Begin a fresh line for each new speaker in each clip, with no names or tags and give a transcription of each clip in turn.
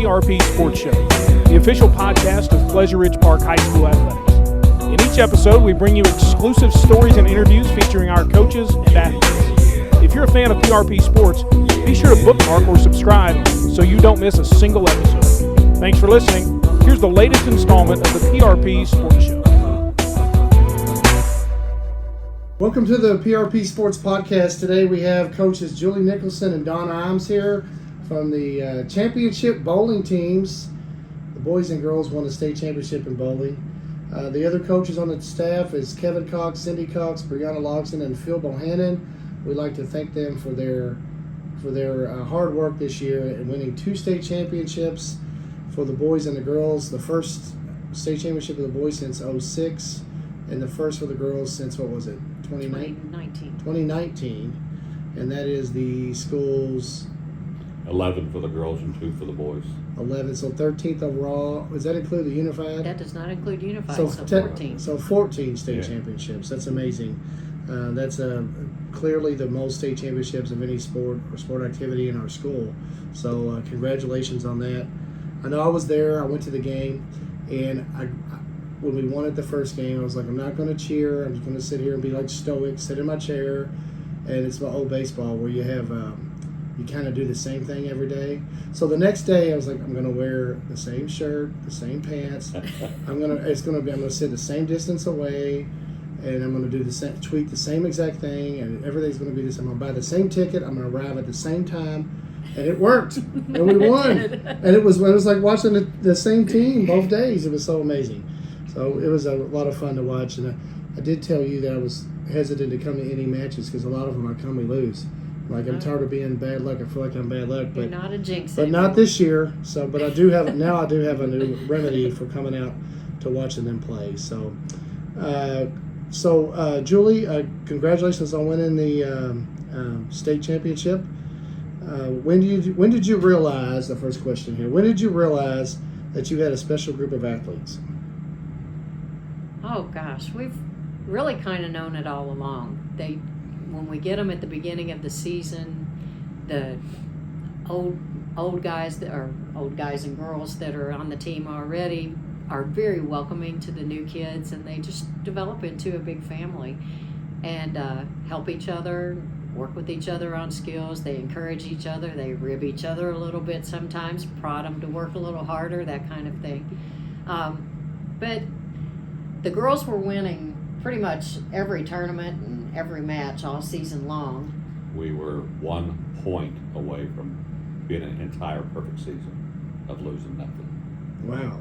PRP Sports Show, the official podcast of Pleasure Ridge Park High School Athletics. In each episode, we bring you exclusive stories and interviews featuring our coaches and athletes. If you're a fan of PRP Sports, be sure to bookmark or subscribe so you don't miss a single episode. Thanks for listening. Here's the latest installment of the PRP Sports Show.
Welcome to the PRP Sports Podcast. Today we have coaches Julie Nichelson and Don Ijames here from the championship bowling teams. The boys and girls won the state championship in bowling. The other coaches on the staff is Kevin Cox, Cindy Cox, Brianna Logston, and Phil Bohannon. We'd like to thank them for their hard work this year in winning 2 state championships for the boys and the girls. The first state championship of the boys since 2006, and the first for the girls since, 2019. And that is the school's
11 for the girls and 2 for the boys.
11, so 13th overall. Does that include the unified?
That does not include unified, so 14.
So 14 state championships. That's amazing. That's clearly the most state championships of any sport or sport activity in our school. So congratulations on that. I know I was there. I went to the game, and when we won at the first game, I was like, I'm not going to cheer. I'm just going to sit here and be like stoic, sit in my chair. And it's my old baseball where you have you kind of do the same thing every day. So the next day, I was like, I'm going to wear the same shirt, the same pants. I'm going to sit the same distance away, and I'm going to do the same, tweet the same exact thing, and everything's going to be the same. I'm going to buy the same ticket. I'm going to arrive at the same time, and it worked, and we won. And it was like watching the same team both days. It was so amazing. So it was a lot of fun to watch, and I did tell you that I was hesitant to come to any matches because a lot of them I come we lose. Like, I'm tired of being bad luck. I feel like I'm bad luck, but
you're not a jinx.
But not this year. So, but I do have a new remedy for coming out to watching them play. So, Julie, congratulations on winning the state championship. When did you realize? The first question here. When did you realize that you had a special group of athletes?
Oh gosh, we've really kind of known it all along. When we get them at the beginning of the season, the old guys and girls that are on the team already are very welcoming to the new kids, and they just develop into a big family and help each other, work with each other on skills. They encourage each other. They rib each other a little bit sometimes, prod them to work a little harder, that kind of thing. But the girls were winning pretty much every tournament and every match all season long.
We were 1 point away from being an entire perfect season of losing nothing.
Wow.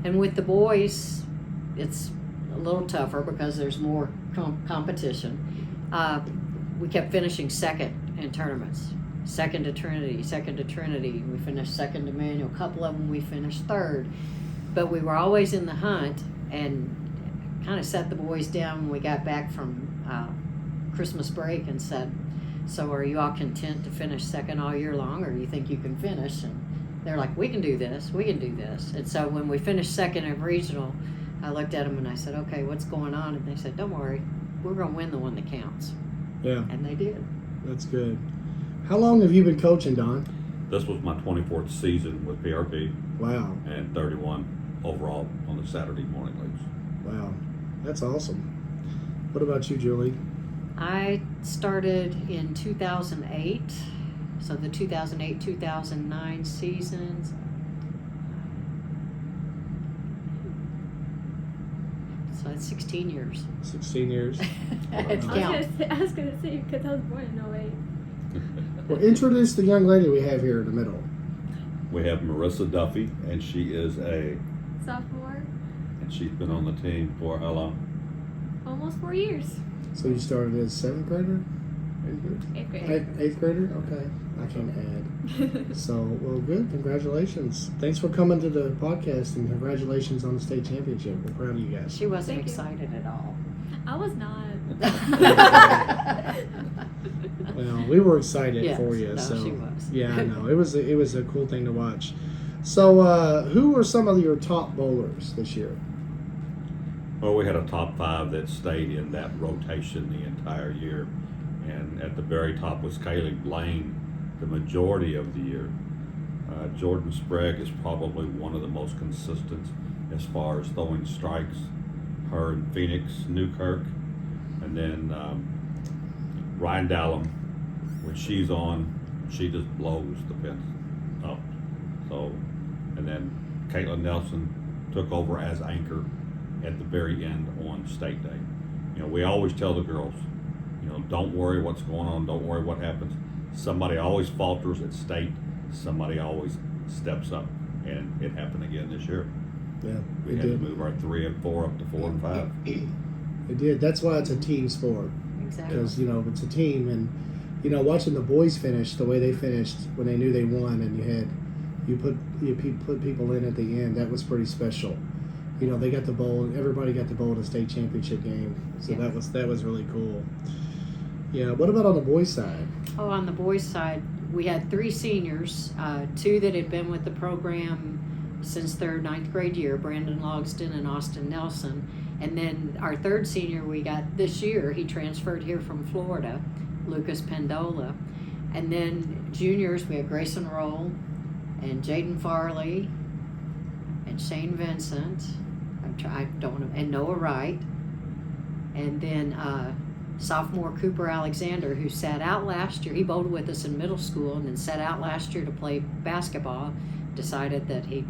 And with the boys, it's a little tougher because there's more competition. We kept finishing second in tournaments. Second to Trinity. We finished second to Manual. A couple of them we finished third. But we were always in the hunt, and kind of set the boys down when we got back from Christmas break and said, so are you all content to finish second all year long, or you think you can finish? And they're like, we can do this. And so when we finished second at regional, I looked at them and I said, okay, what's going on? And they said, don't worry, we're going to win the one that counts.
Yeah.
And they did.
That's good. How long have you been coaching, Don?
This was my 24th season with PRP.
Wow.
And 31 overall on the Saturday morning leagues.
Wow. That's awesome. What about you, Julie?
I started in 2008, so the 2008-2009 seasons. So that's 16 years.
16 years.
It's count.
I was going to say, because I was born in 08.
Well, introduce the young lady we have here in the middle.
We have Marissa Duffy, and she is a
Sophomore.
And she's been on the team for how long?
Almost 4 years.
So you started as 7th grader?
8th grader.
8th grader? Okay. I can add. So, well, good. Congratulations. Thanks for coming to the podcast, and congratulations on the state championship. We're proud of you guys.
She wasn't
Thank you.
excited at all.
I was not.
Well, we were excited
Yes,
for you.
no,
So
she was.
Yeah, I know. It was a cool thing to watch. So, who were some of your top bowlers this year?
Well, we had a top 5 that stayed in that rotation the entire year. And at the very top was Kaylee Blaine the majority of the year. Jordan Sprague is probably one of the most consistent as far as throwing strikes. Her in Phoenix, Newkirk, and then Ryan Dallum, when she's on, she just blows the pins up. So, and then Caitlin Nelson took over as anchor at the very end on state day. You know, we always tell the girls, you know, don't worry what's going on, don't worry what happens. Somebody always falters at state, somebody always steps up, and it happened again this year.
Yeah,
We had to move our 3 and 4 up to 4 and 5.
It did. That's why it's a team sport.
Exactly.
Because, you know, it's a team. And, you know, watching the boys finish the way they finished when they knew they won, and you put people in at the end, that was pretty special. You know, they got the bowl, everybody got the bowl at the state championship game. So
Yeah.
that was really cool. Yeah, what about on the boys' side?
Oh, on the boys' side, we had 3 seniors, 2 that had been with the program since their 9th grade year, Brandon Logston and Austin Nelson. And then our 3rd senior we got this year, he transferred here from Florida, Lucas Pendola. And then juniors, we had Grayson Roll and Jaden Farley and Shane Vincent. I don't know, and Noah Wright. And then sophomore Cooper Alexander, who sat out last year. He bowled with us in middle school and then sat out last year to play basketball. Decided that he'd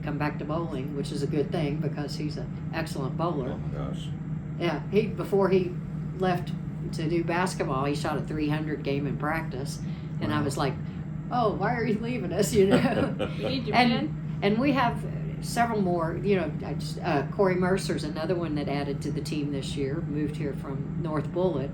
come back to bowling, which is a good thing because he's an excellent bowler.
Oh my gosh.
Yeah, before he left to do basketball, he shot a 300 game in practice, and I was like, "Oh, why are you leaving us?" You know.
Need you, man.
And we have several more. You know, Corey Mercer's another one that added to the team this year. Moved here from North Bullitt.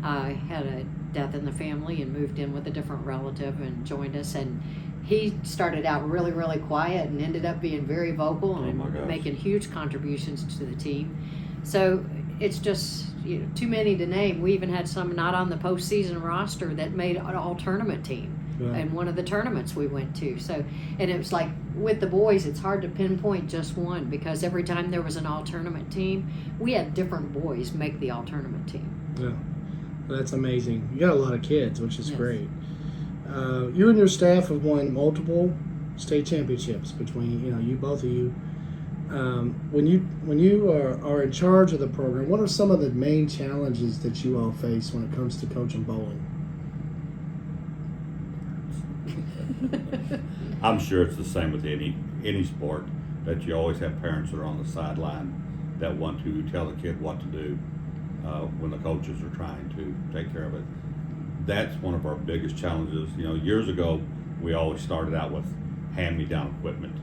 Had a death in the family and moved in with a different relative and joined us. And he started out really, really quiet and ended up being very vocal
Oh my gosh.
and making huge contributions to the team. So it's just, you know, too many to name. We even had some not on the postseason roster that made an all-tournament team.
Yeah.
And one of the tournaments we went to. So, and it was like with the boys, it's hard to pinpoint just one because every time there was an all-tournament team, we had different boys make the all-tournament team.
Yeah, that's amazing. You got a lot of kids, which is
Yes.
great. You and your staff have won multiple state championships between, you know, you both of you. When you are in charge of the program, what are some of the main challenges that you all face when it comes to coaching bowling?
I'm sure it's the same with any sport, that you always have parents that are on the sideline that want to tell the kid what to do when the coaches are trying to take care of it. That's one of our biggest challenges. You know, years ago, we always started out with hand-me-down equipment,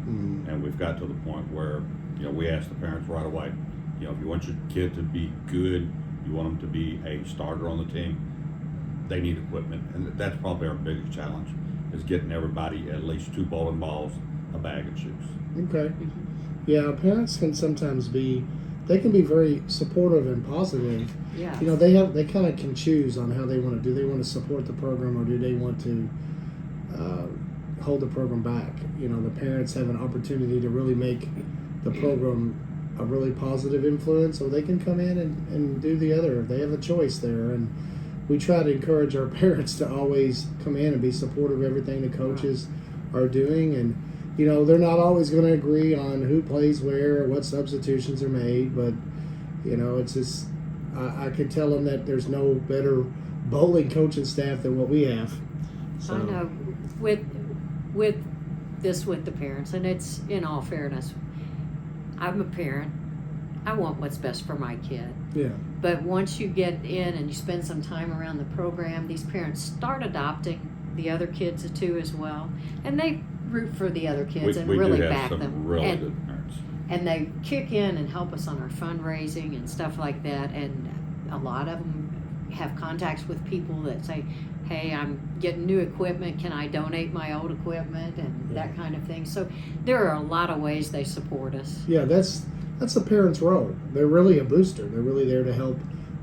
and we've got to the point where, you know, we ask the parents right away, you know, if you want your kid to be good, you want them to be a starter on the team, they need equipment, and that's probably our biggest challenge, is getting everybody at least 2 bowling balls, a bag, and shoes.
Okay. Yeah, parents can sometimes be very supportive and positive.
Yeah.
You know, they kind of can choose on how they want to do. They want to support the program, or do they want to hold the program back? You know, the parents have an opportunity to really make the program a really positive influence, or they can come in and do the other. They have a choice there, and we try to encourage our parents to always come in and be supportive of everything the coaches are doing. And you know, they're not always going to agree on who plays where or what substitutions are made, but you know, it's just I could tell them that there's no better bowling coaching staff than what we have. So,
I know with the parents, and it's in all fairness, I'm a parent. I want what's best for my kid.
Yeah.
But once you get in and you spend some time around the program, these parents start adopting the other kids too as well, and they root for the other kids and
we
really
do have
back
some
them.
really
and,
good parents.
and they kick in and help us on our fundraising and stuff like that. And a lot of them have contacts with people that say, hey, I'm getting new equipment, can I donate my old equipment, and that kind of thing. So there are a lot of ways they support us.
Yeah, that's the parents' role. They're really a booster. They're really there to help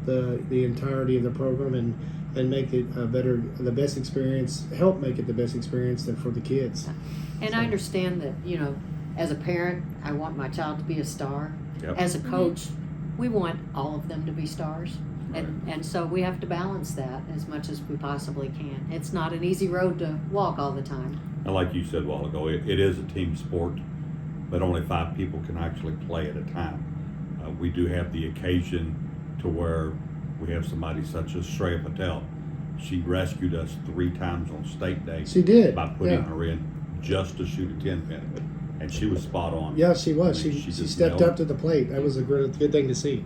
the entirety of the program and make it the best experience, help make it the best experience for the kids.
And I understand that, you know, as a parent, I want my child to be a star.
Yep.
As a coach, we want all of them to be stars. And so we have to balance that as much as we possibly can. It's not an easy road to walk all the time.
And like you said a while ago, it is a team sport, but only 5 people can actually play at a time. We do have the occasion to where we have somebody such as Shreya Patel. She rescued us 3 times on state day.
She did.
By putting her in just to shoot a 10-pin. And she was spot on.
Yeah, she was.
I mean,
She
just
stepped
nailed
up to the plate. That was a good thing to see.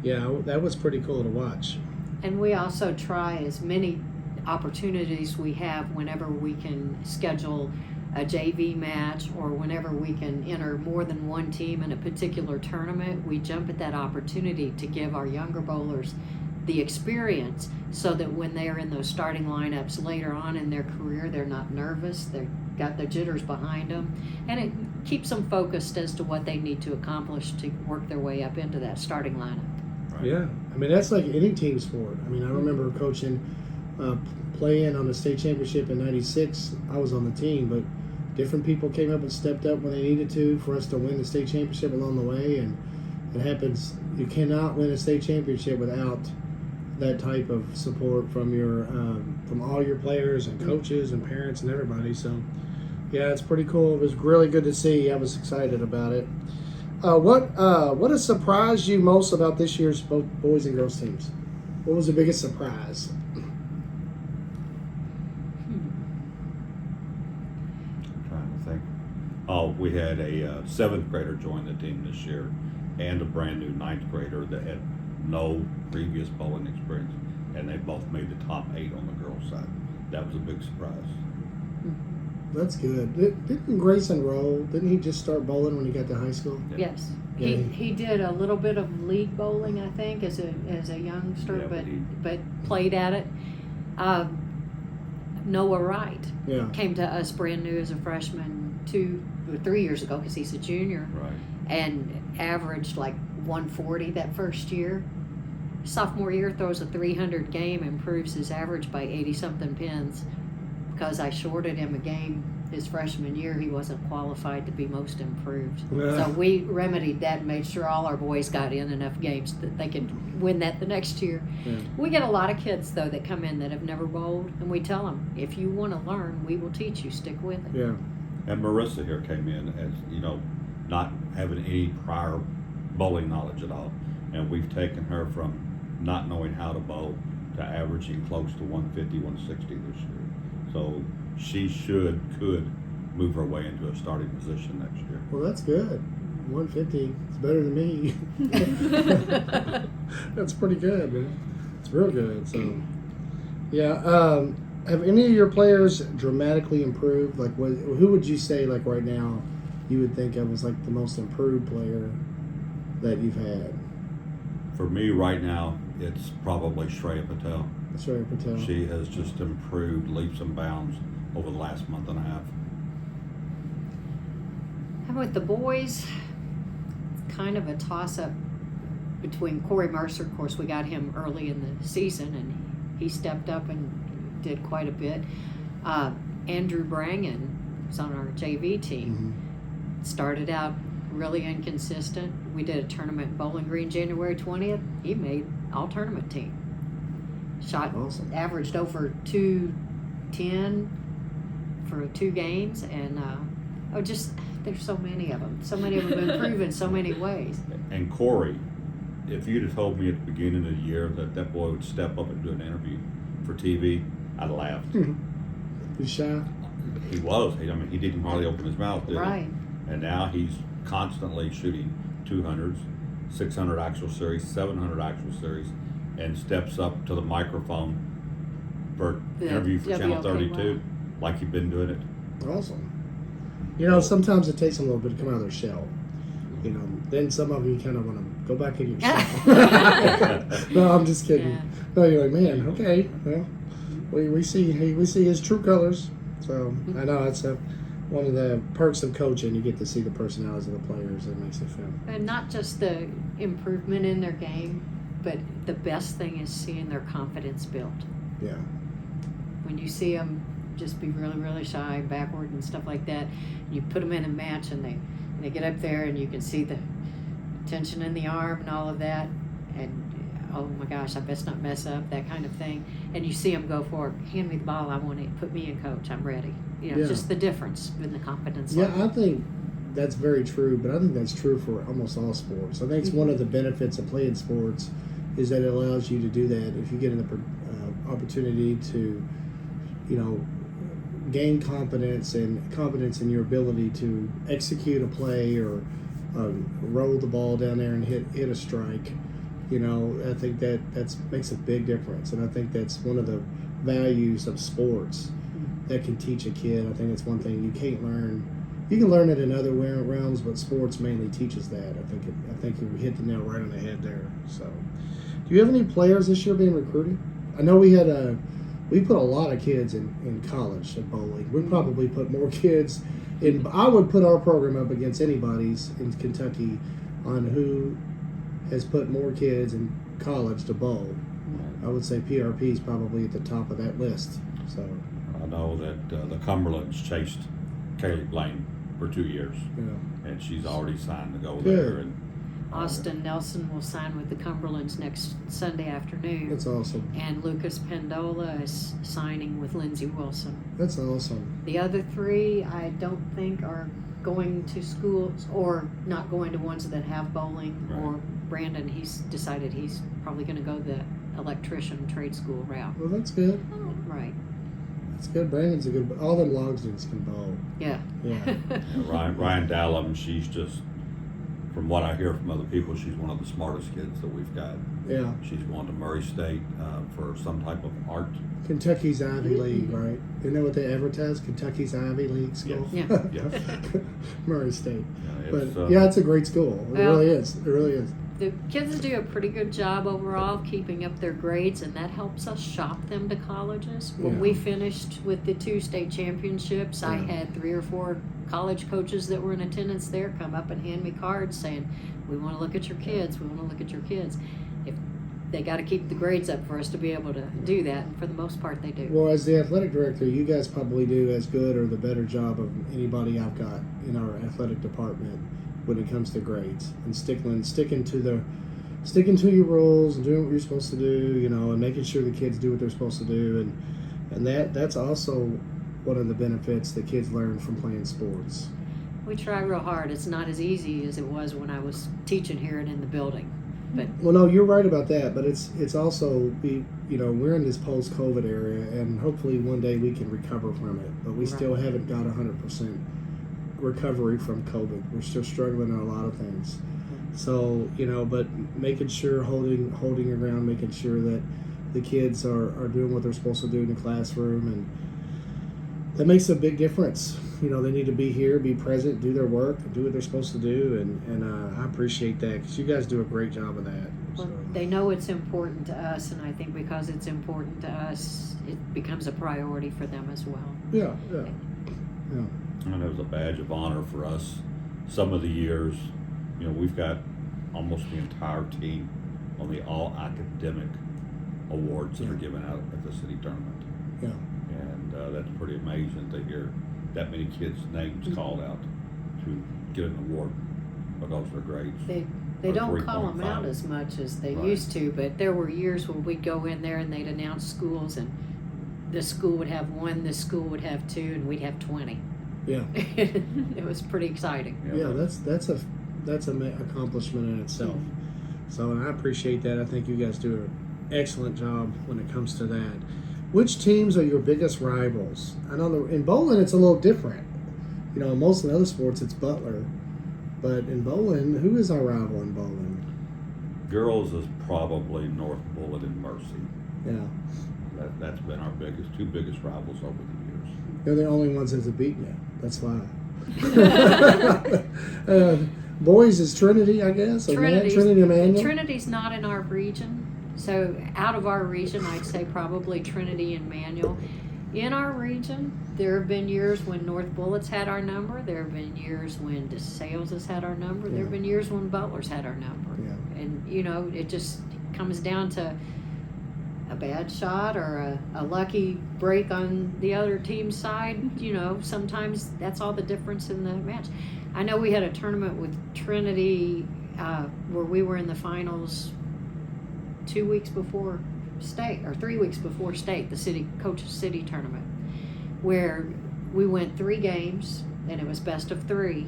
Yeah, that was pretty cool to watch.
And we also try as many opportunities we have whenever we can schedule a JV match or whenever we can enter more than one team in a particular tournament, we jump at that opportunity to give our younger bowlers the experience so that when they are in those starting lineups later on in their career, they're not nervous, they've got the jitters behind them, and it keeps them focused as to what they need to accomplish to work their way up into that starting lineup.
Right.
Yeah, I mean, that's like any team sport. I mean, I remember coaching, playing on the state championship in '96. I was on the team, but different people came up and stepped up when they needed to for us to win the state championship along the way, and it happens. You cannot win a state championship without that type of support from your from all your players and coaches and parents and everybody. So, yeah, it's pretty cool. It was really good to see. I was excited about it. What has surprised you most about this year's both boys and girls teams? What was the biggest surprise?
Trying to think. Oh, we had a 7th grader join the team this year, and a brand new 9th grader that had no previous bowling experience, and they both made the top 8 on the girls' side. That was a big surprise.
That's good. Didn't Grayson roll? Didn't he just start bowling when he got to high school?
Yeah.
Yes.
Yeah.
He did a little bit of league bowling, I think, as a youngster,
Yeah,
but played at it. Noah Wright
Yeah.
came to us brand new as a freshman 2 or 3 years ago because he's a junior,
Right.
and averaged like 140 that first year. Sophomore year throws a 300 game, improves his average by 80-something pins. Because I shorted him a game his freshman year, he wasn't qualified to be most improved.
Yeah.
So we remedied that and made sure all our boys got in enough games that they could win that the next year.
Yeah.
We get a lot of kids, though, that come in that have never bowled, and we tell them, if you want to learn, we will teach you. Stick with it.
Yeah.
And Marissa here came in as, not having any prior bowling knowledge at all. And we've taken her from not knowing how to bowl to averaging close to 150, 160 this year. So she could move her way into a starting position next year.
Well, that's good. 150. It's better than me. That's pretty good, man. It's real good. So, yeah. Have any of your players dramatically improved? Like, who would you say, like right now, you would think of as like the most improved player that you've had?
For me right now, it's probably Shreya Patel.
Shreya Patel.
She has just improved leaps and bounds over the last month and a half.
And with the boys, it's kind of a toss-up between Corey Mercer. Of course, we got him early in the season, and he stepped up and did quite a bit. Andrew Brangan was on our JV team.
Mm-hmm.
Started out really inconsistent. We did a tournament in Bowling Green January 20th. He made all-tournament team. Shot
Awesome.
averaged over 210 for 2 games, and there's so many of them. So many of them improve in so many ways.
And Corey, if you'd have told me at the beginning of the year that boy would step up and do an interview for TV, I'd have laughed.
He's shy.
He was. He didn't hardly open his mouth, did he?
Right.
And now he's constantly shooting 200s, 600 actual series, 700 actual series, and steps up to the microphone for
The
interview for Channel
WLK
32, like you've been doing it.
Awesome. Sometimes it takes them a little bit to come out of their shell. Then some of you kind of want to go back in your shell. No, I'm just kidding.
Yeah.
No, you're like, man, okay, well, we see his true colors. So I know it's one of the perks of coaching. You get to see the personalities of the players. It makes it fun.
And not just the improvement in their game, but the best thing is seeing their confidence built.
Yeah.
When you see them just be really, really shy, backward and stuff like that, you put them in a match and they get up there and you can see the tension in the arm and all of that. And oh my gosh, I best not mess up, that kind of thing. And you see them go for it, hand me the ball, I want it, put me in, coach, I'm ready. You know,
Yeah.
just the difference in the confidence
Yeah,
level.
I think that's very true, but I think that's true for almost all sports. I think it's one of the benefits of playing sports is that it allows you to do that. If you get an opportunity to, you know, gain confidence in your ability to execute a play or roll the ball down there and hit a strike, you know, I think that makes a big difference, and I think that's one of the values of sports that can teach a kid. I think it's one thing you can't learn. You can learn it in other realms, but sports mainly teaches that. I think you hit the nail right on the head there. So, do you have any players this year being recruited? I know we put a lot of kids in college at bowling. We probably put more kids in. I would put our program up against anybody's in Kentucky on who has put more kids in college to bowl. I would say PRP is probably at the top of that list. So
I know that the Cumberlands chased Kaylee Blaine for 2 years,
yeah,
and she's already signed to go
Good.
there. And
Austin Nelson will sign with the Cumberlands next Sunday afternoon.
that's awesome.
And Lucas Pendola is signing with Lindsey Wilson.
That's awesome.
The other three, I don't think are going to schools or not going to ones that have bowling.
Right.
Or Brandon, he's decided he's probably going to go the electrician trade school route.
Well, that's good.
Right.
That's good. Brandon's a good. All them Logsdons can bowl.
Yeah.
Yeah.
Ryan Dallum, she's just, from what I hear from other people, she's one of the smartest kids that we've got.
Yeah.
She's going to Murray State for some type of art.
Kentucky's Ivy League, right? You know what they advertise? Kentucky's Ivy League school.
Yes.
Yeah.
Yes.
Murray State.
Yeah,
But
it's,
yeah, it's a great school. It
Well-
really is. It really is.
The kids do a pretty good job overall keeping up their grades, and that helps us shop them to colleges. When
Yeah.
we finished with the 2 state championships, I
Yeah.
had 3 or 4 college coaches that were in attendance there come up and hand me cards saying, we want to look at your kids, we want to look at your kids. If they got to keep the grades up for us to be able to do that, and for the most part they do.
Well, as the athletic director, you guys probably do as good or the better job of anybody I've got in our athletic department when it comes to grades and sticking to your rules and doing what you're supposed to do, you know, and making sure the kids do what they're supposed to do, and that's also one of the benefits that kids learn from playing sports.
We try real hard. It's not as easy as it was when I was teaching here and in the building. But
Well, no, you're right about that, but it's also we're in this post-COVID area, and hopefully one day we can recover from it, but we still haven't got 100% recovery from COVID. We're still struggling on a lot of things. So, but making sure, holding your ground, making sure that the kids are doing what they're supposed to do in the classroom, and that makes a big difference. They need to be here, be present, do their work, do what they're supposed to do, and I appreciate that because you guys do a great job of that.
well,
So,
they know it's important to us, and I think because it's important to us, it becomes a priority for them as well.
yeah.
And it was a badge of honor for us. Some of the years, we've got almost the entire team on the all academic awards that are given out at the city tournament.
Yeah.
And that's pretty amazing to hear that many kids' names called out to get an award because of their grades.
They
Or
don't call them
3.5.
out as much as they
Right.
used to, but there were years when we'd go in there and they'd announce schools, and this school would have 1, this school would have 2, and we'd have 20.
Yeah.
It was pretty exciting.
Yeah, that's an accomplishment in itself. So, and I appreciate that. I think you guys do an excellent job when it comes to that. Which teams are your biggest rivals? I know in bowling it's a little different. Most of the other sports it's Butler, but in bowling, who is our rival in bowling?
Girls is probably North Bullitt and Mercy.
Yeah,
That's been our two biggest rivals over the years.
they're the only ones that have beaten you. That's why. Boys is Trinity, I guess. Trinity Emmanuel.
Trinity's not in our region. So out of our region, I'd say probably Trinity and Manual. In our region, there have been years when North Bullitt's had our number. There have been years when DeSales has had our number. There have been years when Butler's had our number.
Yeah.
And, it just comes down to a bad shot or a lucky break on the other team's side. Sometimes that's all the difference in the match. I know we had a tournament with Trinity where we were in the finals 2 weeks before state, or 3 weeks before state, the city coaches city tournament, where we went 3 games and it was best of 3,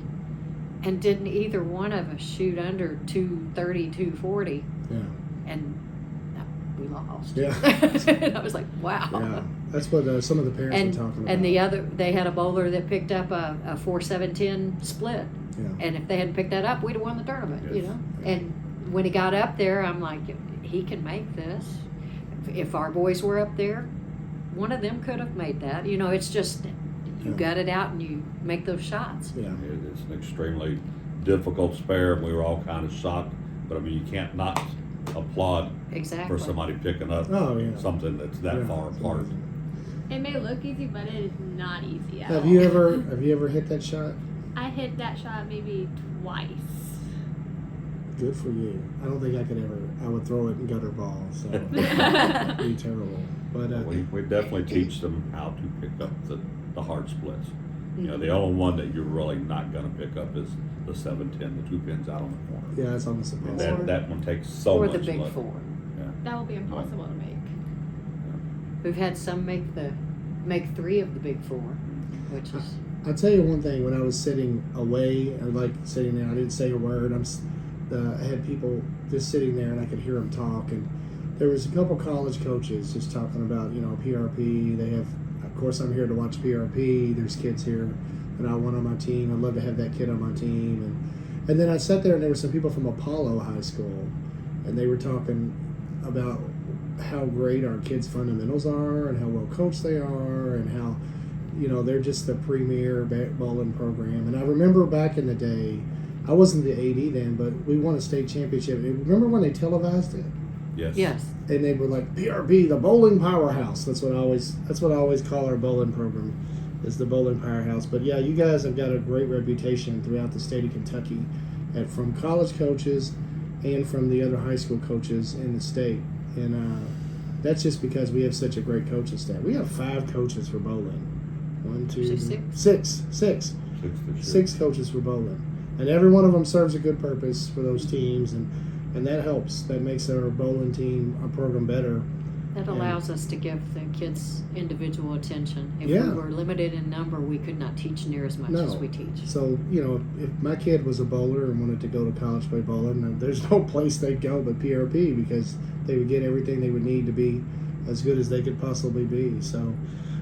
and didn't either one of us shoot under 230, 240,
Yeah.
and we lost.
Yeah.
And I was like, wow.
Yeah. That's what some of the parents were talking about.
And they had a bowler that picked up a 4-7-10 split.
Yeah.
And if they hadn't picked that up, we'd have won the tournament,
Yes.
you know? And when he got up there, I'm like, he can make this. If our boys were up there, one of them could have made that. You know, it's just, you
Yeah.
gut it out and you make those shots.
Yeah.
It's an extremely difficult spare, and we were all kind of shocked. But I mean, you can't not applaud
Exactly.
for somebody picking up
Oh, yeah.
something that's that
Yeah,
far
it's
apart.
amazing.
It may look easy, but it is not easy at
Have
all.
you ever hit that shot?
I hit that shot maybe twice.
Good for you. I don't think I could ever. I would throw it in gutter ball, so it'd be terrible. But
We definitely teach them how to pick up the hard splits. You know,
Mm-hmm.
the only one that you're really not going to pick up is the 7-10, the 2 pins out on the corner.
yeah, it's almost
And
impossible.
that one takes so
Or
much
the big
luck.
4.
That will be impossible to make.
We've had some make 3 of the big 4, which is
I'll tell you one thing. When I was sitting away, I like sitting there. I didn't say a word. I had people just sitting there, and I could hear them talk. And there was a couple college coaches just talking about, PRP. They have, of course, I'm here to watch PRP. There's kids here that I want on my team. I'd love to have that kid on my team. And then I sat there, and there were some people from Apollo High School, and they were talking about how great our kids' fundamentals are, and how well coached they are, and how they're just the premier bowling program. And I remember back in the day, I wasn't the AD then, but we won a state championship. Remember when they televised it?
yes.
And they were like, PRP, the bowling powerhouse. That's what I always call our bowling program, is the bowling powerhouse. But yeah, you guys have got a great reputation throughout the state of Kentucky, and from college coaches and from the other high school coaches in the state. And that's just because we have such a great coaching staff. We have 5 coaches for bowling. 1, 2,
Six.
6.
6 this year.
6 coaches for bowling, and every one of them serves a good purpose for those teams, and that helps. That makes our bowling team, our program, better.
That allows us to give the kids individual attention. If
Yeah.
we were limited in number, we could not teach near as much
No.
as we teach.
So if my kid was a bowler and wanted to go to college to play bowling, then there's no place they'd go but PRP, because they would get everything they would need to be as good as they could possibly be. So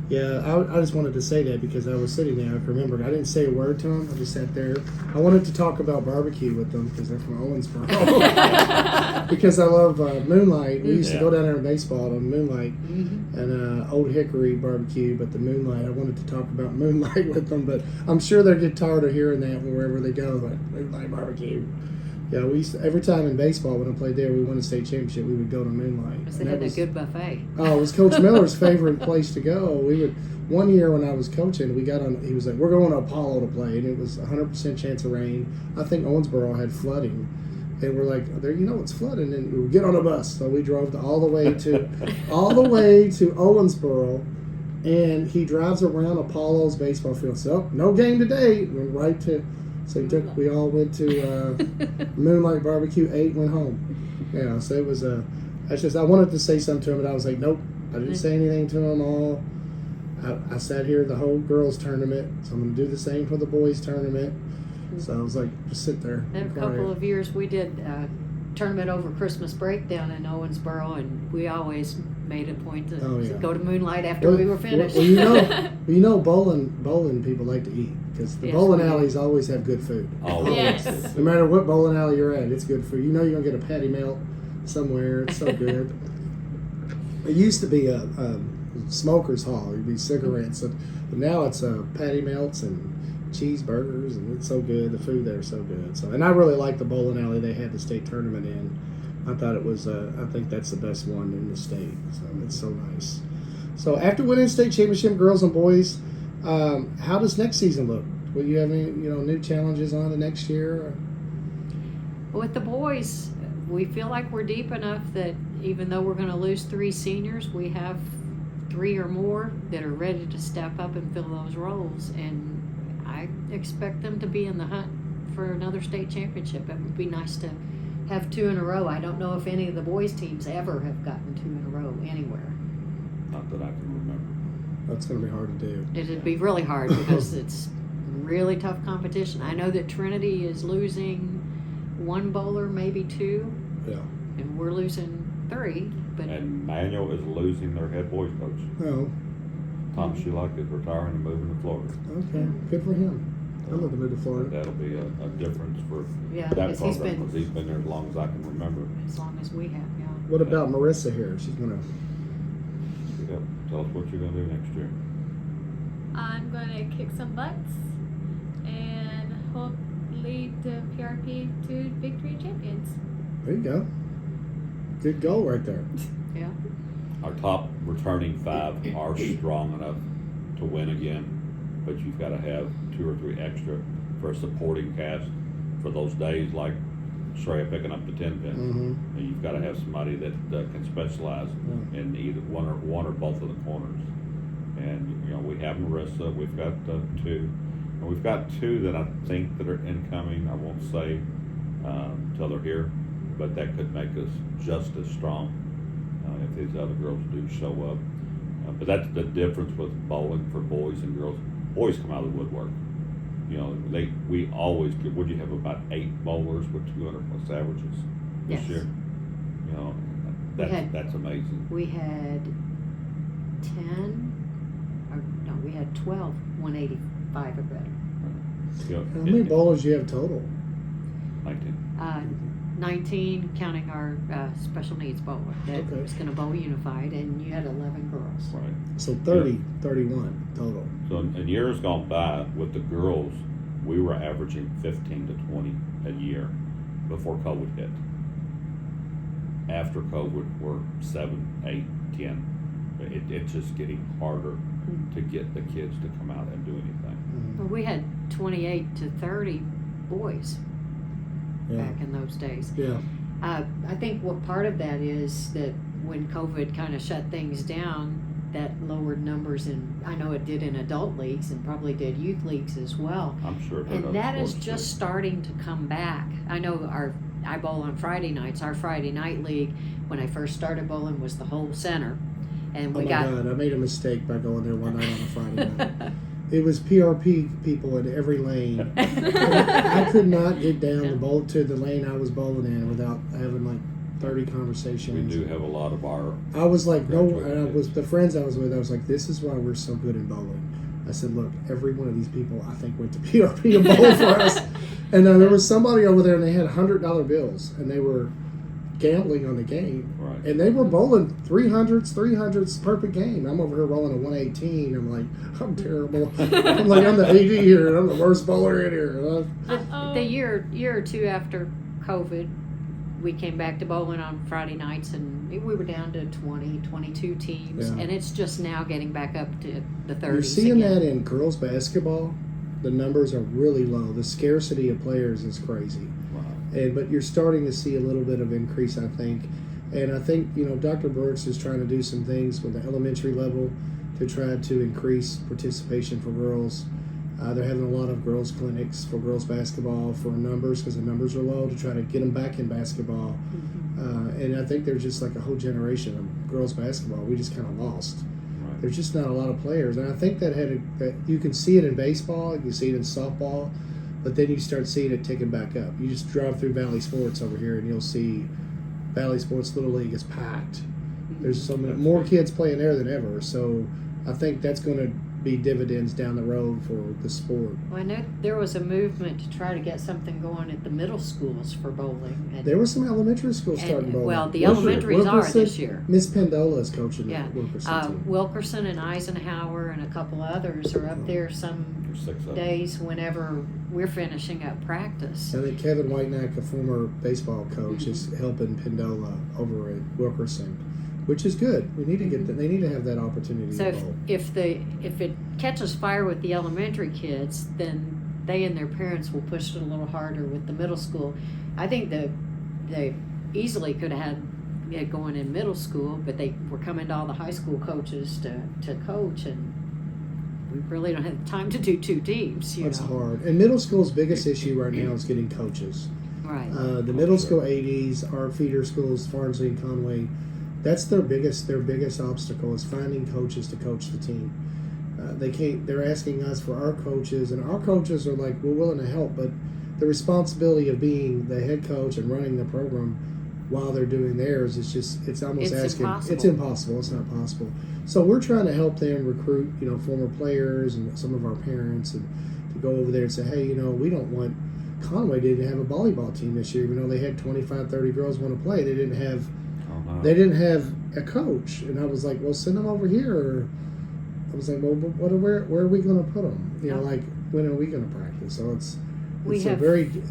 yeah, I just wanted to say that because I was sitting there. I remembered I didn't say a word to them. I just sat there. I wanted to talk about barbecue with them because they're from Owensboro. Because I love Moonlight. We used to go down there in baseball on Moonlight and Old Hickory barbecue, but the Moonlight. I wanted to talk about Moonlight with them, but I'm sure they'll get tired of hearing that wherever they go. Like Moonlight barbecue. Yeah, we used to, every time in baseball when I played there, we won a state championship. We would go to Moonlight.
Because they
And
had
that
a
was-
good buffet.
Oh, it was Coach Miller's favorite place to go. We would one year when I was coaching, we got on. He was like, "We're going to Apollo to play," and it was 100% chance of rain. I think Owensboro had flooding, and we're like, "There, it's flooding," and we would get on a bus. So we drove all the way to Owensboro, and he drives around Apollo's baseball field. So no game today. Went right to. So we all went to Moonlight Barbecue, ate, went home. Yeah, so it was I wanted to say something to him, but I was like, nope, I didn't say anything to them all. I sat here the whole girls tournament, so I'm going to do the same for the boys tournament. So I was like, just sit there.
And a couple of years we did a tournament over Christmas break down in Owensboro, and we always made a point to go to Moonlight after we were finished.
Well, bowling people like to eat because the
Yes,
bowling
we do.
alleys always have good food.
Always.
Yes.
No matter what bowling alley you're at, it's good food. You're going to get a patty melt somewhere. It's so good. It used to be a smoker's hall. It'd be cigarettes, but now it's patty melts and cheeseburgers, and it's so good. The food there is so good. So, and I really like the bowling alley they had the state tournament in. I thought it was. I think that's the best one in the state. So it's so nice. So after winning state championship, girls and boys, how does next season look? Will you have any new challenges on the next year?
With the boys, we feel like we're deep enough that even though we're going to lose 3 seniors, we have 3 or more that are ready to step up and fill those roles. And I expect them to be in the hunt for another state championship. It would be nice to have 2 in a row. I don't know if any of the boys' teams ever have gotten 2 in a row anywhere.
Not that I can remember.
That's going to be hard to do.
It'd be really hard because it's really tough competition. I know that Trinity is losing 1 bowler, maybe 2,
Yeah.
and we're losing 3. But
And Manual is losing their head boys coach.
Oh,
Tom Shulock is retiring and moving to Florida.
okay. Good for him. I'd love to move to Florida.
That'll be a difference for
yeah,
that
because he's
program
been
because he's been there as long as I can remember.
as long as we have. Yeah.
What about Marissa here? She's going to.
Yeah, tell us what you're going to do next year.
I'm going to kick some butts and hope lead the PRP to victory champions.
There you go. Good goal right there.
Yeah.
Our top returning 5 are strong enough to win again, but you've got to have 2 or 3 extra for a supporting cast for those days like Shreya picking up the 10 pin.
Mm-hmm.
And you've got to have somebody that can specialize in either one or both of the corners. And you know, we have Marissa, we've got 2, and we've got 2 that I think that are incoming. I won't say till they're here, but that could make us just as strong if these other girls do show up. But that's the difference with bowling for boys and girls. Boys come out of the woodwork. You know, we always get. Would you have about 8 bowlers with 200 plus averages this
Yes.
year? You know, that's amazing.
We had 10, or no, we had 12 185 or better.
You know,
How many bowlers do you have total?
19.
19 counting our special needs bowler that
Okay.
was going to bowl unified, and you had 11 girls.
Right.
So 30, 31 total.
So in years gone by, with the girls, we were averaging 15 to 20 a year before COVID hit. After COVID, we're 7, 8, 10. It's just getting harder to get the kids to come out and do anything.
Well, we had 28 to 30 boys
Yeah.
back in those days.
Yeah.
I think what part of that is that when COVID kind of shut things down, that lowered numbers, and I know it did in adult leagues and probably did youth leagues as well.
I'm sure. it hurt
And
other
that is
sports,
just
too.
starting to come back. I know I bowl on Friday nights. Our Friday night league, when I first started bowling, was the whole center, and
Oh
we
my
got.
God, I made a mistake by going there one night on a Friday night. It was PRP people in every lane. I could not get down the bowl to the lane I was bowling in without having like 30
We
conversations.
do have a lot of our.
I was like, no,
Graduated
and I was
kids.
the friends I was with. I was like, this is why we're so good in bowling. I said, look, every one of these people I think went to PRP and bowled for us. And there was somebody over there, and they had $100 bills, and they were gambling on the game.
Right.
And they were bowling 300s, perfect game. I'm over here rolling a 118. I'm like, I'm terrible. I'm like, I'm the AD here, and I'm the worst bowler in here.
The year or two after COVID, we came back to bowling on Friday nights, and we were down to 20, 22 teams,
Yeah.
and it's just now getting back up to the 30s.
You're seeing
again.
that in girls basketball. The numbers are really low. The scarcity of players is crazy.
Wow.
But you're starting to see a little bit of increase, I think. And I think, Dr. Brooks is trying to do some things with the elementary level to try to increase participation for girls. They're having a lot of girls clinics for girls basketball for numbers, because the numbers are low, to try to get them back in basketball. And I think there's just like a whole generation of girls basketball we just kind of lost.
Right.
There's just not a lot of players. And I think that that you can see it in baseball, you can see it in softball, but then you start seeing it ticking back up. You just drive through Valley Sports over here, and you'll see Valley Sports Little League is packed. There's so many more kids playing there than ever. So I think that's going to be dividends down the road for the sport.
Well, I know there was a movement to try to get something going at the middle schools for bowling. And,
There were some elementary schools starting bowling.
well, the
This year.
elementaries are
Wilkerson,
this year.
Miss Pendola is coaching
Yeah.
the Wilkerson team.
Wilkerson and Eisenhower and a couple others are up there some
There's 6 of them.
days whenever we're finishing up practice.
I think Kevin Whitenack, a former baseball coach, is helping Pendola over at Wilkerson, which is good. We need to get that. They need to have that opportunity
So
to bowl.
if it catches fire with the elementary kids, then they and their parents will push it a little harder with the middle school. I think they easily could have had it going in middle school, but they were coming to all the high school coaches to coach, and we really don't have time to do 2 teams.
That's hard. And middle school's biggest issue right now is getting coaches.
Right.
The middle school 80s, our feeder schools, Farnsley and Conway, that's their biggest obstacle is finding coaches to coach the team. They're asking us for our coaches, and our coaches are like, we're willing to help, but the responsibility of being the head coach and running the program while they're doing theirs is just, it's almost asking,
impossible.
it's impossible, it's not possible. So we're trying to help them recruit, former players and some of our parents, and to go over there and say, hey, we don't want, Conway didn't have a volleyball team this year, even though they had 25, 30 girls want to play. They didn't have a coach. And I was like, well, send them over here. Or I was like, well, where are we going to put them? Like, when are we going to practice? So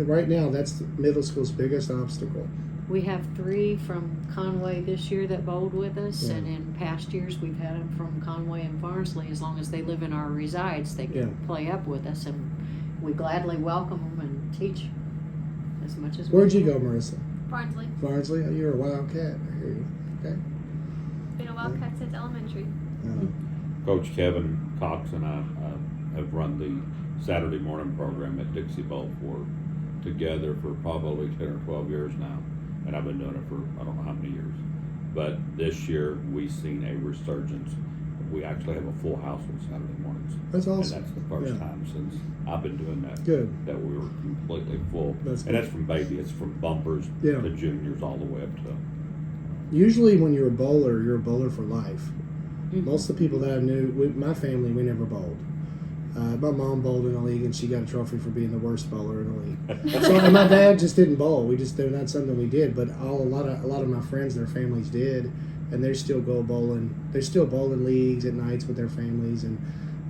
right now, that's the middle school's biggest obstacle.
We have 3 from Conway this year that bowled with us,
Yeah.
and in past years we've had them from Conway and Farnsley. As long as they live in our resides, they can play up with us, and we gladly welcome them and teach as much as
Where'd
we
you
can.
go, Marissa?
Barnsley.
Farnsley? Oh, you're a Wildcat. I hear you. Okay.
Been a Wildcat since elementary.
Coach Kevin Cox and I have run the Saturday morning program at Dixie Bowl together for probably 10 or 12 years now. And I've been doing it for I don't know how many years. But this year we've seen a resurgence. We actually have a full house on Saturday mornings.
That's awesome.
And that's the first time since I've been doing that.
Good.
That we were completely full.
That's
and that's from baby. It's from bumpers
Yeah.
to juniors all the way up to.
Usually when you're a bowler for life.
Mhm.
Most of the people that I knew, my family, we never bowled. My mom bowled in the league, and she got a trophy for being the worst bowler in the league. And my dad just didn't bowl. They're not something we did. But a lot of my friends, their families did, and they still go bowling. They're still bowling leagues at nights with their families, and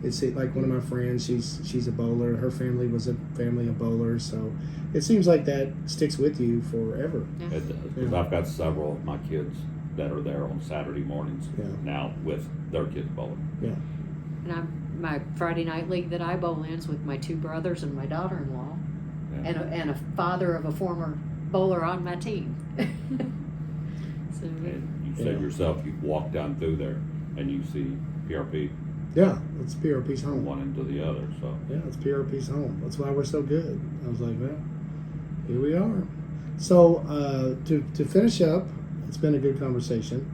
it's like one of my friends. She's a bowler. Her family was a family of bowlers, so it seems like that sticks with you forever.
Yeah.
It does, because I've got several of my kids that are there on Saturday mornings now with their kids bowling.
Yeah.
And my Friday night league that I bowl in is with my 2 brothers and my daughter-in-law,
Yeah.
and a father of a former bowler on my team. So
And you said yourself, you walk down through there and you see PRP
Yeah, it's PRP's
from
home.
one end to the other. So
Yeah, it's PRP's home. That's why we're so good. I was like, well, here we are. So to finish up, it's been a good conversation.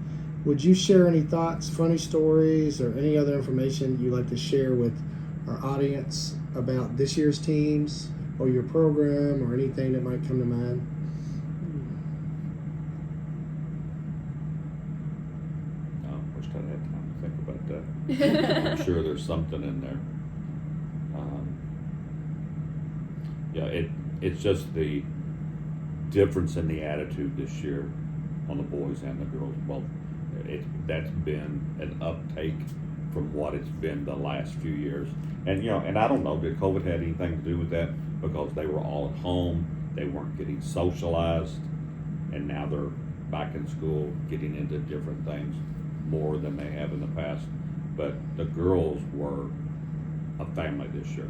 Would you share any thoughts, funny stories, or any other information you'd like to share with our audience about this year's teams or your program or anything that might come to mind?
I wish I'd had time to think about that. I'm sure there's something in there. It's just the difference in the attitude this year on the boys and the girls. Well, that's been an uptake from what it's been the last few years. And and I don't know, did COVID have anything to do with that? Because they were all at home, they weren't getting socialized, and now they're back in school getting into different things more than they have in the past. But the girls were a family this year,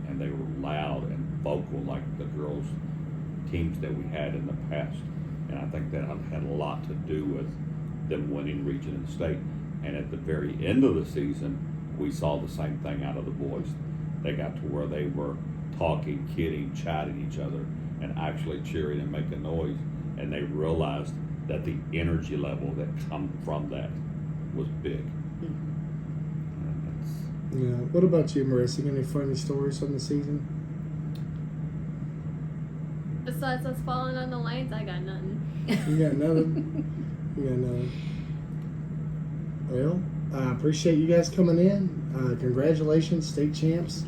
and they were loud and vocal like the girls teams that we had in the past. And I think that had a lot to do with them winning region and state. And at the very end of the season, we saw the same thing out of the boys. They got to where they were talking, kidding, chatting each other, and actually cheering and making noise. And they realized that the energy level that come from that was big. And that's,
Yeah. What about you, Marissa? You got any funny stories from the season?
Besides us falling on the lanes, I got nothing.
You got nothing? You got nothing? Well, I appreciate you guys coming in. Congratulations, state champs.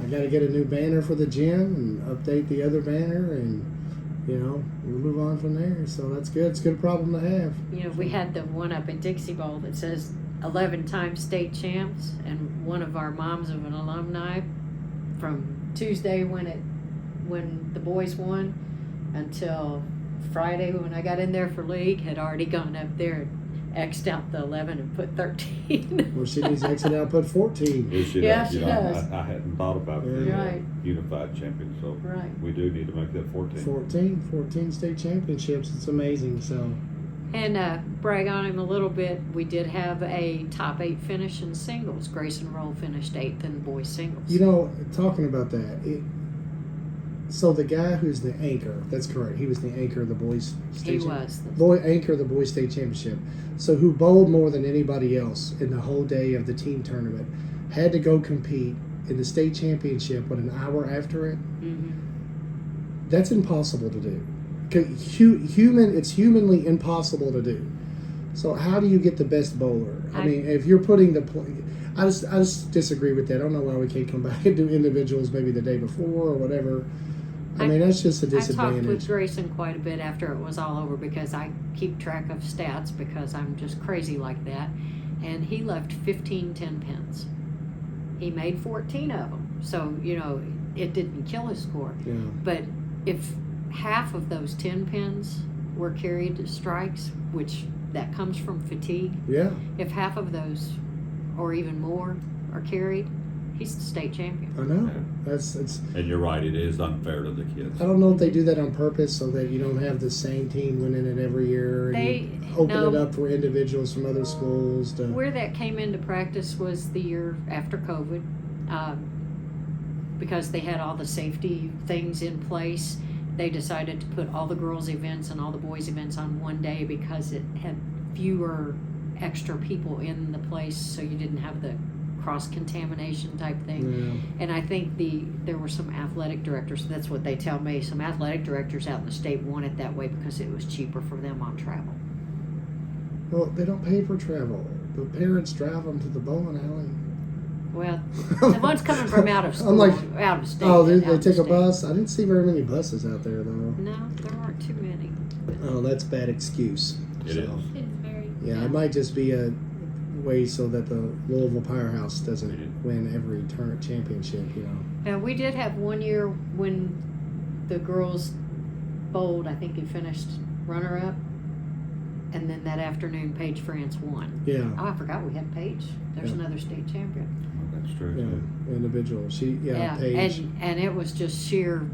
I got to get a new banner for the gym and update the other banner, and we'll move on from there. So that's good. It's a good problem to have.
we had the one up at Dixie Bowl that says 11 times state champs, and one of our moms of an alumni from Tuesday when the boys won until Friday when I got in there for league had already gone up there and X'd out the 11 and put 13.
Well, she needs to exit out, put 14.
Yeah, she does.
I hadn't thought about the
Right.
unified champion, so
Right.
we do need to make that 14.
14 state championships. It's amazing. So
And brag on him a little bit, we did have a top 8 finish in singles. Grayson Roll finished 8th in boys singles.
talking about that, So the guy who's the anchor, that's correct. He was the anchor of the boys' state.
He was.
Anchor of the boys' state championship. So who bowled more than anybody else in the whole day of the team tournament, had to go compete in the state championship an hour after it.
Mm-hmm.
That's impossible to do. It's humanly impossible to do. So how do you get the best bowler? I mean, if you're putting I just disagree with that. I don't know why we can't come back and do individuals maybe the day before or whatever. I mean, that's just a disadvantage.
I talked with Grayson quite a bit after it was all over because I keep track of stats because I'm just crazy like that. And he left 15 10 pins. He made 14 of them. So, it didn't kill his score.
Yeah.
But if half of those 10 pins were carried to strikes, which that comes from fatigue.
Yeah.
If half of those or even more are carried, he's the state champion.
I know.
Yeah. And you're right, it is unfair to the kids.
I don't know if they do that on purpose so that you don't have the same team winning it every year. And you open it up for individuals from other schools.
Where that came into practice was the year after COVID, because they had all the safety things in place. They decided to put all the girls' events and all the boys' events on one day because it had fewer extra people in the place, so you didn't have the cross-contamination type thing.
Yeah.
And I think there were some athletic directors, that's what they tell me, some athletic directors out in the state want it that way because it was cheaper for them on travel.
Well, they don't pay for travel. The parents drive them to the bowling alley.
Well, the ones coming from out of school,
I'm like,
out of state.
Oh, they take a bus? I didn't see very many buses out there, though.
No, there weren't too many.
Oh, that's a bad excuse.
It is.
It's very.
Yeah, it might just be a way so that the Louisville Powerhouse doesn't win every championship,
And we did have one year when the girls bowled, I think he finished runner-up. And then that afternoon, Paige France won.
Yeah.
Oh, I forgot we had Paige. There's another state champion.
That's true.
Yeah, individual. Paige.
And it was just sheer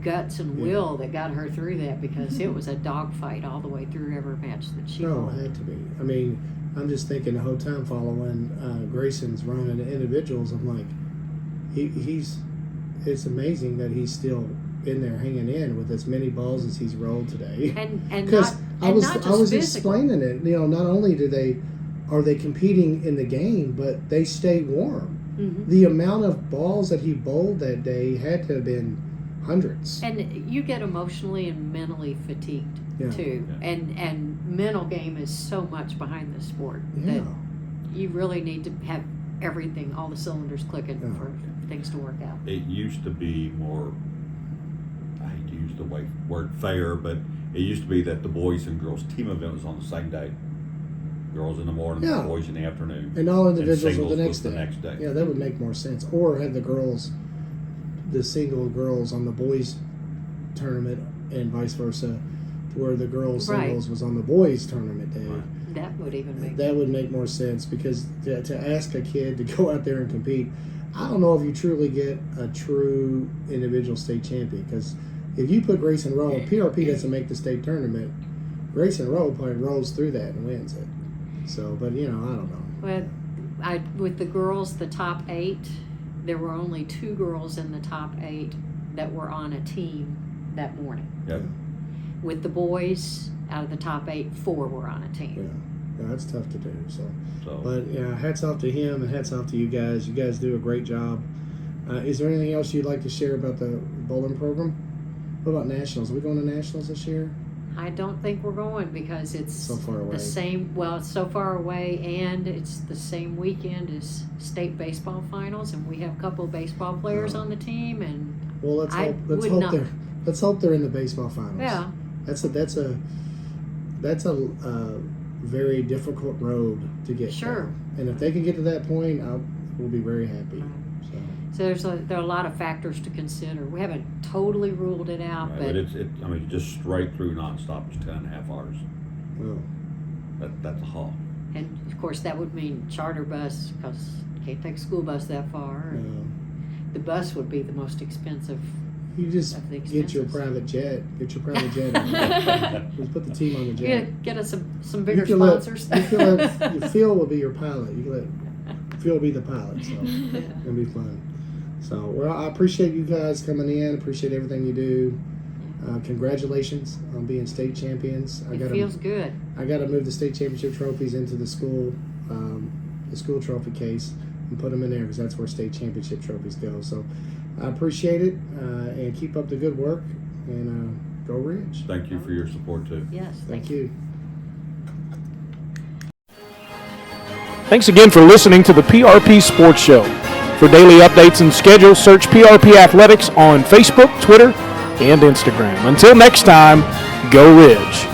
guts and will that got her through that because it was a dogfight all the way through every match that she
No,
bowled.
it had to be. I mean, I'm just thinking the whole time following Grayson's running the individuals. I'm like, it's amazing that he's still in there hanging in with as many balls as he's rolled today.
And
because I was
physical.
explaining it. Not only are they competing in the game, but they stay warm.
Mm-hmm.
The amount of balls that he bowled that day had to have been hundreds.
And you get emotionally and mentally fatigued too.
Yeah.
And mental game is so much behind the sport that you really need to have everything, all the cylinders clicking for things to work out.
It used to be more, I hate to use the word fair, but it used to be that the boys and girls team event was on the same day. Girls in the morning, boys in the afternoon.
And all individuals
and
were the next
day.
Yeah, that would make more sense. Or have the single girls on the boys tournament and vice versa, to where the girls singles was on the boys tournament day.
Right.
That would even make
That would make more sense because to ask a kid to go out there and compete, I don't know if you truly get a true individual state champion, because if you put Grayson Rowe, PRP doesn't make the state tournament, Grayson Rowe probably rolls through that and wins it. So, but I don't know.
Well, with the girls, the top 8, there were only 2 girls in the top 8 that were on a team that morning.
Yep.
With the boys, out of the top 8, 4 were on a team.
Yeah, that's tough to do. So.
So,
But hats off to him and hats off to you guys. You guys do a great job. Is there anything else you'd like to share about the bowling program? What about nationals? Are we going to nationals this year?
I don't think we're going because it's
So far away.
the same. Well, it's so far away, and it's the same weekend as state baseball finals, and we have a couple of baseball players on the team. And
Well, let's
I
hope
would not.
let's hope they're in the baseball finals.
Yeah,
That's a very difficult road to get.
Sure.
there. And if they can get to that point, we'll be very happy. So.
so there are a lot of factors to consider. We haven't totally ruled it out,
right,
but
just straight through nonstop is 10.5 hours.
Well,
That's a haul.
and of course that would mean charter bus because you can't take a school bus that far. And the bus would be the most expensive.
you just
Of the
get your
expenses.
private jet. Get your private jet. Just put the team on the jet.
Get us some bigger
You
sponsors.
Phil will be your pilot. You can let Phil be the pilot. So it'll be fun. So, well, I appreciate you guys coming in. Appreciate everything you do. Congratulations on being state champions.
It feels good.
I got to move the state championship trophies into the school trophy case and put them in there because that's where state championship trophies go. So, I appreciate it and keep up the good work and go Ridge.
Thank you for your support too.
Yes.
Thank you.
Thanks again for listening to the PRP Sports Show. For daily updates and schedules, search PRP Athletics on Facebook, Twitter, and Instagram. Until next time, go Ridge.